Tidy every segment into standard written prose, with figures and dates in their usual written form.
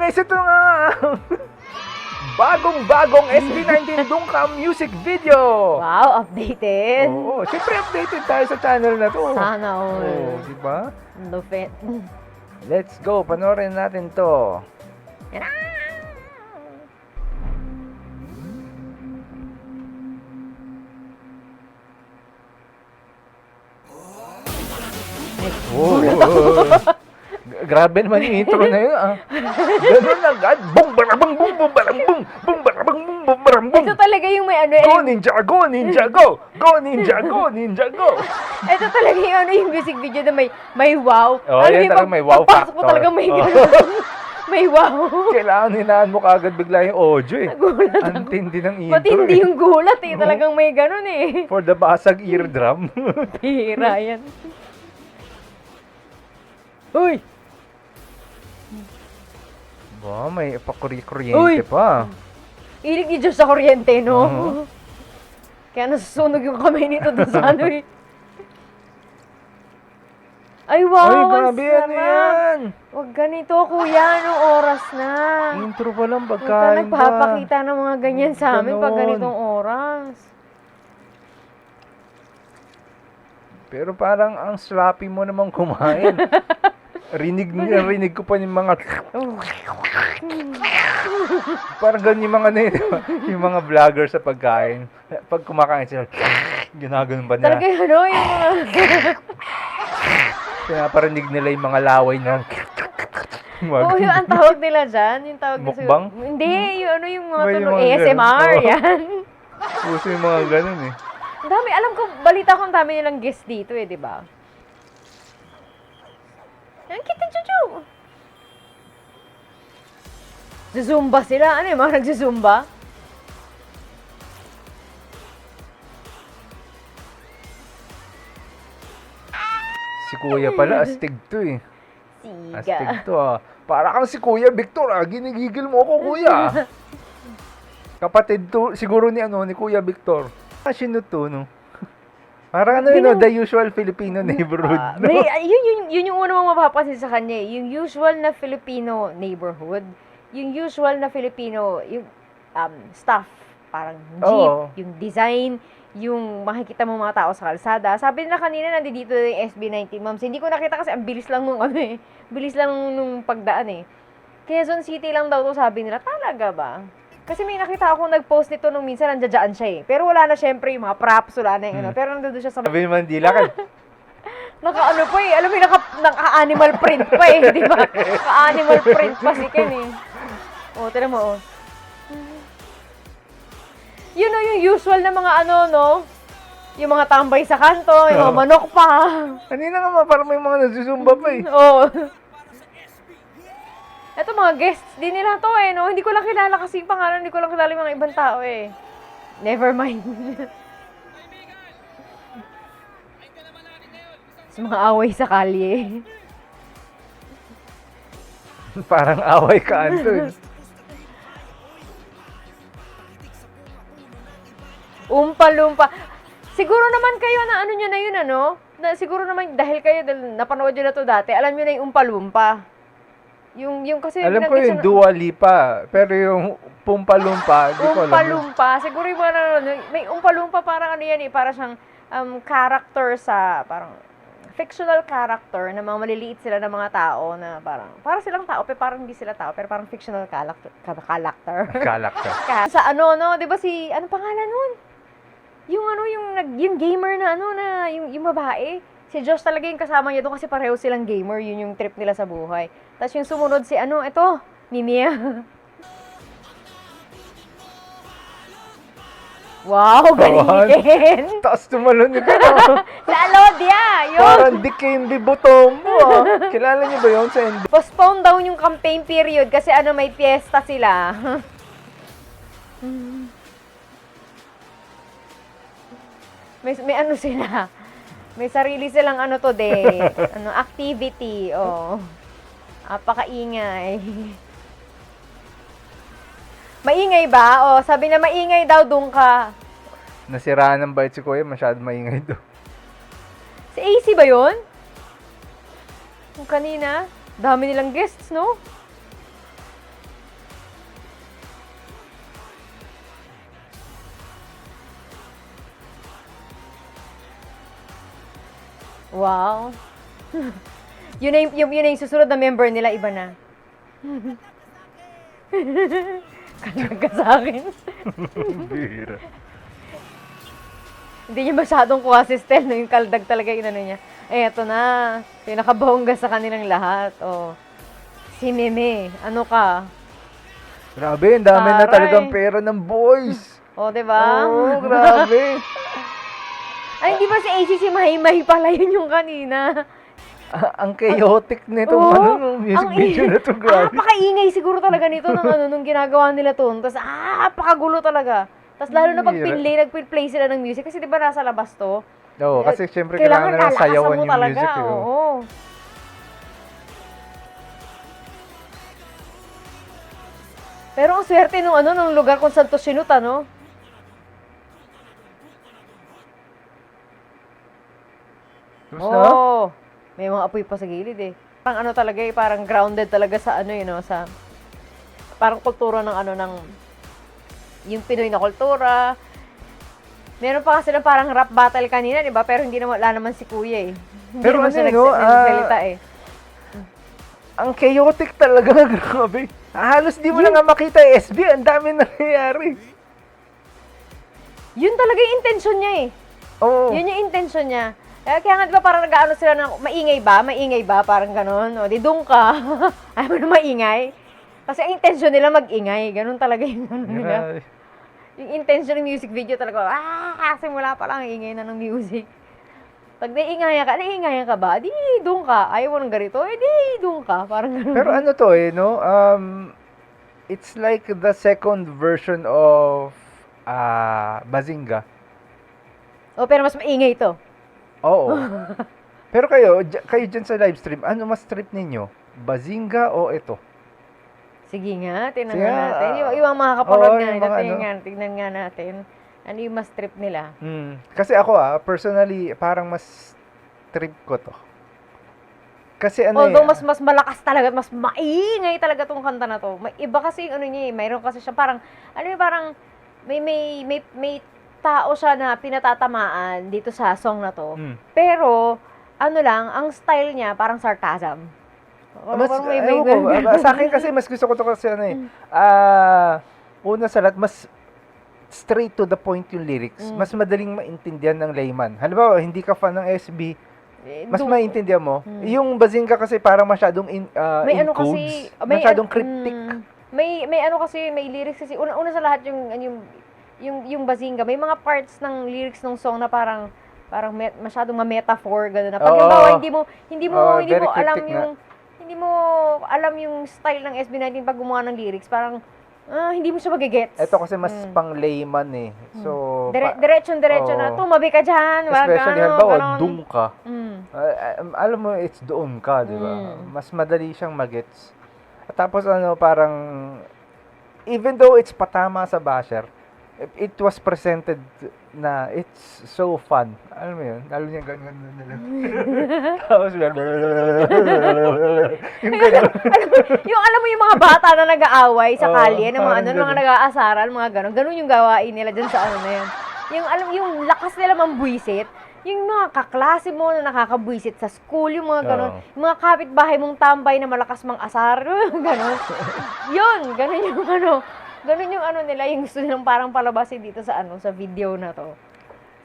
guys, ito nga bagong-bagong SB19 Dungka music video. Wow, updated. Oo, syempre updated tayo sa channel na to. Sana all. Oo, di ba? Lupit. Let's go, panoorin natin to. Yan na! Grabe naman yung intro na yun, ah. Ganun agad. Bum, barabang, bum, bum, barang, bum, bum, barabang, bum, bum, barang, bum. Ito talaga yung may ano Go, ninja, go, ninja, go! Go, ninja, go, ninja, go! Ito talaga yung ano yung music video na may wow. Oh, Alam yan niyo, talaga may wow pagpasok mo factor. talaga may Oh. ganun. May wow. Kailangan hinaan mo kagad bigla yung audio, eh. Nagulat Ang ako. tindi ng intro, Matindi eh. yung gulat eh. Talagang may ganun eh. For the basag eardrum. Pira yan. Uy! Ba, may Uy! pakuri-kuryente pa. Ilig ni Diyos sa kuryente, no? Oo. Kaya nasusunog yung kamay nito doon sa ano eh. Ay, wow! Ay, ang grabe yan, sarap. yan. Huwag ganito, kuya. Anong oras na? Intro pa lang, Huwag ka pagkain pa. nagpapakita ng mga ganyan sa amin pag Ganon. ganitong oras. Pero parang ang sloppy mo namang kumain. rinig ko pa yung mga... Parang ganun yung mga, yung mga vlogger sa pagkain. Pag kumakain sila, ginaganon pa Talaga nila. yung ano, yung mga... Pinaparinig nila yung mga laway na... Oo, yung ang tawag nila dyan. Yung tawag nila sa- Mukbang? Hindi, yung ano yung mga Iba yung tunog mga ganun. ASMR, Oo. yan. Puso yung mga ganun eh. Ang dami, alam ko, balita ko ang dami nilang guest dito eh, di ba? Ang kita, Chuchu! Zumba sila. Ano yung mga nagzumba? Si Kuya pala, astig to eh. Astig Siga. to ah. Para kang si Kuya Victor ah. Ginigigil mo ako, Kuya. Kapatid to, siguro ni Kuya Victor. Sino to, no? Parang ano yun, no? The usual Filipino neighborhood, no? Yun yung una mong mapapansin sa kanya eh. Yung usual na Filipino neighborhood. Yung usual na Filipino, yung stuff. Parang jeep, Oo. yung design, yung makikita mo mga tao sa kalsada. Sabi nila kanina, nandito yung SB19 Moms. Hindi ko nakita kasi ang bilis lang nung ano eh. Bilis lang nung pagdaan eh. Quezon City lang daw to, sabi nila. Talaga ba? Kasi may nakita ako nag-post nito nung minsan, nandiyan siya eh. Pero wala na syempre yung mga props, wala na yung ano. Pero nandun siya sa... Sabi ni Mandila ka. Naka-ano pa eh. Alam mo yung naka-animal print pa eh. Di ba? Naka-animal print pa si Ken eh. O, tira mo oh. Yun o, yung usual na mga ano, no? Yung mga tambay sa kanto, yung mga manok pa. Kanina nga parang may mga nagsusumba pa eh. Oo. Eto mga guests din nila to eh, no? Hindi ko lang kilala kasi yung pangalan, hindi ko lang kilala yung mga ibang tao eh. Never mind. Sa mga away sa kalye. Parang away ka, Anton. Umpa-lumpa. Siguro naman kayo na ano nyo na yun, ano? Na, siguro naman dahil napanood nyo na to dati, alam nyo na yung umpa-lumpa. Yung kasi... Alam ko binanggit yung siya- Dua Lipa, pero yung Pumpa-Lumpa, di ko alam. Umpa-lumpa. Siguro yung mga may umpa-lumpa parang ano yan eh, parang siyang character sa, parang fictional character na mga maliliit sila ng mga tao na parang silang tao, pero parang hindi sila tao, pero parang fictional character. Kalak ka. Sa ano, no, 'di ba si ano pangalan nun? Yung ano, yung gamer na ano na yung babae. Si Josh talaga yung kasama niya doon kasi pareho silang gamer, yun yung trip nila sa buhay. Tapos yung sumunod si ano, ito, Mimia. Wow, galing. Taas tumalon nito. No? Sa Alodia, yun. Parang Dikembe Botombo ah. Kilala niyo ba yun sa NB? Postpone daw yung campaign period kasi ano, may piyesta sila. may ano sila. May sarili silang ano today. Ano, activity. Oh. Apakaingay. Maingay ba? Oh, sabi na maingay daw doon ka. Nasiraan ng bait si Kuya, masyado maingay doon. Si AC ba yun? Yung kanina, dami nilang guests, no? Wow. Yun na yung susunod na member nila, iba na. Kalagag ka sa akin. Bira. Hindi niya masyadong kuha si Stel, no? Yung kaldag talaga yung ano niya. Eh, eto na. Pinakabongga sa kanilang lahat. Oh. Si Meme, ano ka? Grabe, ang dami na Taray. talagang pera ng boys. Oh, di ba? Oo, grabe. Ay, hindi ba si ACC Mahi-Mahi pala yun yung kanina? Ang chaotic nitong Oo, nung music ang video na to, grabe. Napakaingay siguro talaga nito nung ginagawa nila to. Tapos, napakagulo talaga. Tapos lalo na pag nag-play sila ng music. Kasi di ba nasa labas to? Oo, kasi syempre kailangan na lalakasan sayawan mo yung talaga, music. Eh. Oo. Pero ang swerte nung lugar kung saan to sinuta, no? Tapos na? Oo. May mga apoy pa sa gilid eh. Parang ano talaga eh, parang grounded talaga sa ano yun, no? Sa parang kultura ng ano, ng yung Pinoy na kultura. Meron pa kasi na parang rap battle kanina, di ba? Pero hindi naman, wala naman si Kuya eh. Hindi Pero naman ano siya yun, no? nagsalita eh. Ang chaotic talaga, grabe. Halos di mo na nga makita SB, ang dami nangyayari. Yun talaga yung intention niya eh. Oo. Yun yung intention niya. Kaya nga di ba parang nag-ano sila ng maingay ba? Maingay ba? Parang ganon. O di doon ka. Ayaw mo na maingay. Kasi ang intention nila mag-ingay. Ganon talaga yung ano nila. Grabe. Yung intention ng music video talaga. Simula pa lang ingay na ng music. Pag naiingayan ka ba? Di doon ka. Ayaw mo ng ganito? Di doon ka. Parang ganon. Pero ano to eh, no? It's like the second version of Bazinga. Pero mas maingay ito. Oo. Pero kayo dyan sa live stream, ano mas trip ninyo? Bazinga o ito? Sige nga, tingnan Sige, nga natin. Yung mga kapanood oo, nga yung nila, mga tingnan nga natin. Ano yung mas trip nila? Kasi ako personally, parang mas trip ko to. Kasi ano Although mas malakas talaga, mas maingay talaga tong kanta na to. May iba kasi yung ano niya, mayroon kasi siya parang parang may tao siya na pinatatamaan dito sa song na to. Pero ano lang, ang style niya parang sarcasm. Sa akin kasi mas gusto ko to kasi una sa lahat, mas straight to the point yung lyrics. Mas madaling maintindihan ng layman. Halimbawa, hindi ka fan ng SB, mas maintindihan mo. Yung Bazinga kasi parang masyadong in codes. Masyadong cryptic. May ano kasi, may lyrics kasi. Una sa lahat yung Bazinga, may mga parts ng lyrics ng song na parang masyadong ma-metaphor gano'n na. Pag halimbawa, hindi mo alam hindi mo alam yung style ng SB19 pag gumawa ng lyrics, parang hindi mo siya magigets. Ito kasi mas pang layman eh. So, diretso na. Tumabi ka dyan. Especially, halimbawa, doon ka. Alam mo, it's doon ka, di ba? Mas madali siyang magets. At tapos, parang, even though it's patama sa basher, it was presented na it's so fun. Alam mo yun? Lalo niya ganun na lang. Tapos, yung alam mo yung mga bata na nag-aaway sa kalye, ng mga parang mga nag-aasaran, mga ganun. Ganun yung gawain nila dyan sa ano na yun. Yung lakas nila mambuisit, yung mga kaklase mo na nakakabwisit sa school, yung mga ganun. Yung mga kapitbahay mong tambay na malakas mang asar, ganun. Ganun yung ganun yung nila, yung gusto nilang parang palabasin dito sa sa video na to.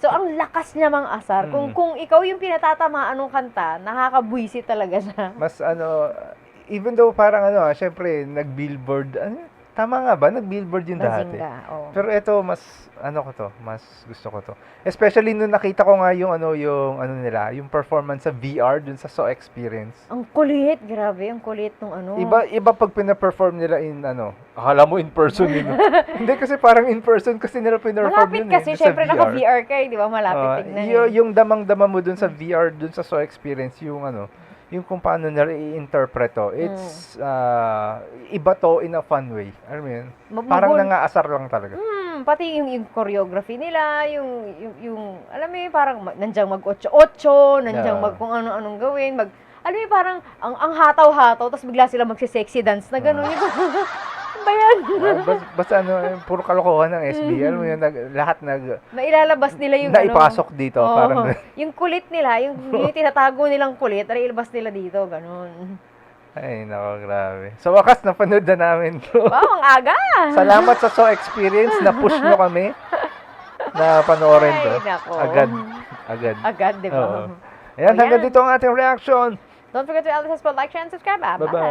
So, ang lakas niya mang asar. Kung ikaw yung pinatatamaan ng kanta, nakakabwisit talaga siya. Mas even though parang syempre, nag-billboard, tama nga ba? Nag-billboard yung dati. Oo. Pero ito, mas, mas gusto ko to. Especially nung nakita ko nga yung nila, yung performance sa VR, dun sa So Experience. Ang kulit, grabe, ang kulit nung Iba pag pina-perform nila in akala mo in person yun. Hindi kasi parang in person kasi nila pina-perform malapit yun kasi, syempre naka-VR ka di ba? Malapit tignan yung damang-dama mo dun sa VR, dun sa So Experience, yung yung kung paano nila i-interpret to. It's, iba to in a fun way. Alam mo yun? Parang nangaasar lang talaga. Pati yung choreography nila, yung alam mo yun, parang nandiyan mag-8-8, nandiyan mag kung ano-anong gawin, alam mo yun, parang ang hataw-hataw, tapos bigla sila magsi-sexy dance na gano'n. ba yan? Basta puro kalokohan ng SB. Alam mo yun, lahat Nailalabas nila yung naipasok dito. Oo. Parang, Yung kulit nila, yung tinatago nilang kulit, ilabas nila dito, ganun. ay, nako, grabe. Sa wakas, napanood na namin to. Wow, ang aga! Salamat sa Experience. Na-push nyo kami na panoorin to. Ay, nako. Agad. Agad, di ba? Oo. Ayan, hanggang dito ang ating reaction. Don't forget to like, share, and subscribe. Bye-bye. Bye-bye.